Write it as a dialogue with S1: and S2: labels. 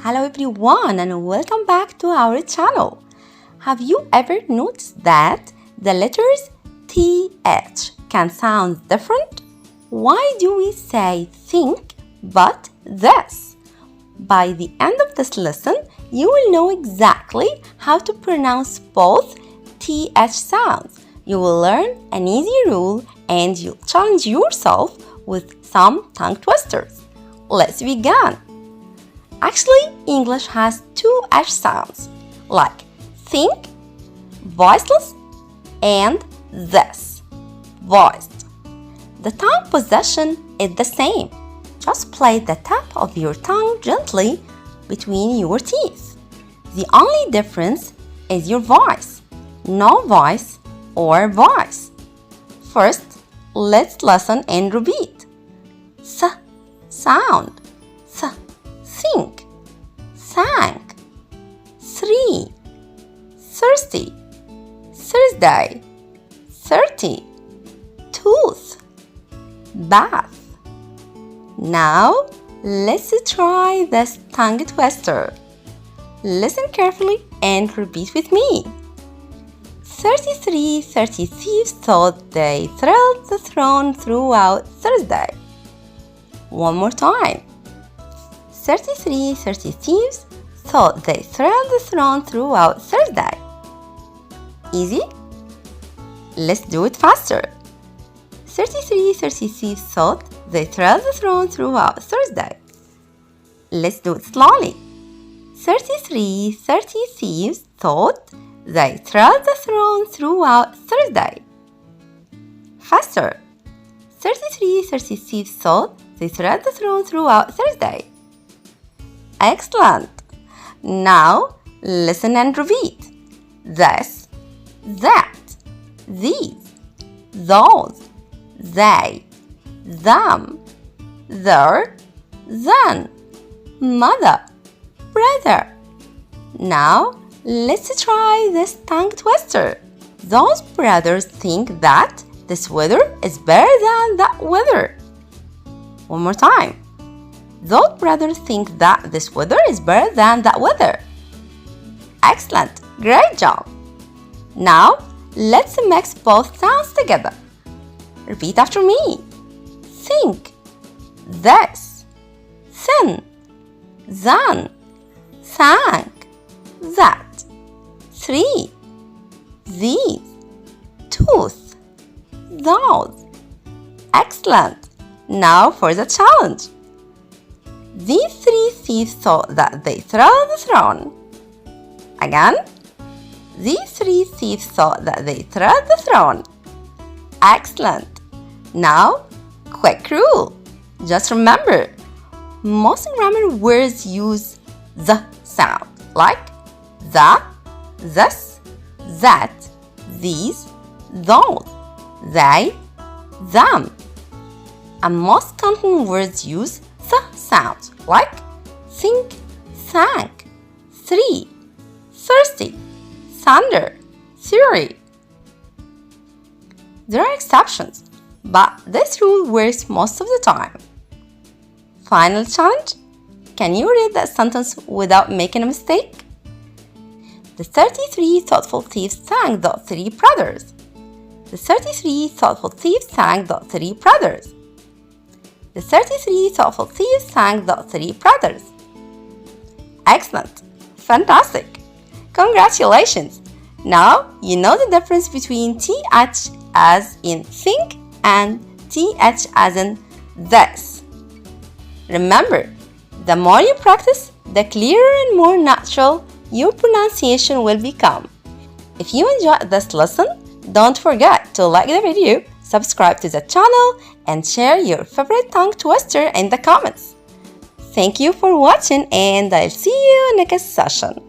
S1: Hello everyone and welcome back to our channel. Have you ever noticed that the letters TH can sound different? Why do we say think but this? By the end of this lesson, you will know exactly how to pronounce both TH sounds. You will learn an easy rule and you'll challenge yourself with some tongue twisters. Let's begin. Actually, English has two H sounds, like think, voiceless, and this, voiced. The tongue position is the same. Just place the tip of your tongue gently between your teeth. The only difference is your voice. No voice or voice. First, let's listen and repeat. S, sound. S, think, sang, three, thirsty, Thursday, 30, tooth, bath. Now, let's try this tongue twister. Listen carefully and repeat with me. 33 thieves thought they thrilled the throne throughout Thursday. One more time. 33 thieves thought they thrilled the throne throughout Thursday. Easy? Let's do it faster. 33 thieves thought they thrilled the throne throughout Thursday. Let's do it slowly. 33 thieves thought they thrilled the throne throughout Thursday. Faster. 33 thieves thought they thrilled the throne throughout Thursday. Excellent! Now, listen and repeat. This, that, these, those, they, them, their, then, mother, brother. Now, let's try this tongue twister. Those brothers think that this weather is better than that weather. One more time. Those brothers think that this weather is better than that weather. Excellent! Great job! Now, let's mix both sounds together. Repeat after me. Think, this, thin, then, sang, that, three, these, tooth, those. Excellent! Now for the challenge. These three thieves thought that they thrilled the throne. Again. These three thieves thought that they thrilled the throne. Excellent. Now, quick rule. Just remember, most grammar words use the sound, like the, this, that, these, those, they, them. And most content words use the sound, like think, sang, three, thirsty, thunder, theory. There are exceptions, but this rule works most of the time. Final challenge. Can you read that sentence without making a mistake? The 33 thoughtful thieves sang the three brothers. The 33 thoughtful thieves sang the three brothers. The 33 thoughtful thieves sang the three brothers. Excellent! Fantastic! Congratulations! Now you know the difference between TH as in think and TH as in this. Remember, the more you practice, the clearer and more natural your pronunciation will become. If you enjoyed this lesson, don't forget to like the video, subscribe to the channel, and share your favorite tongue twister in the comments. Thank you for watching and I'll see you next session.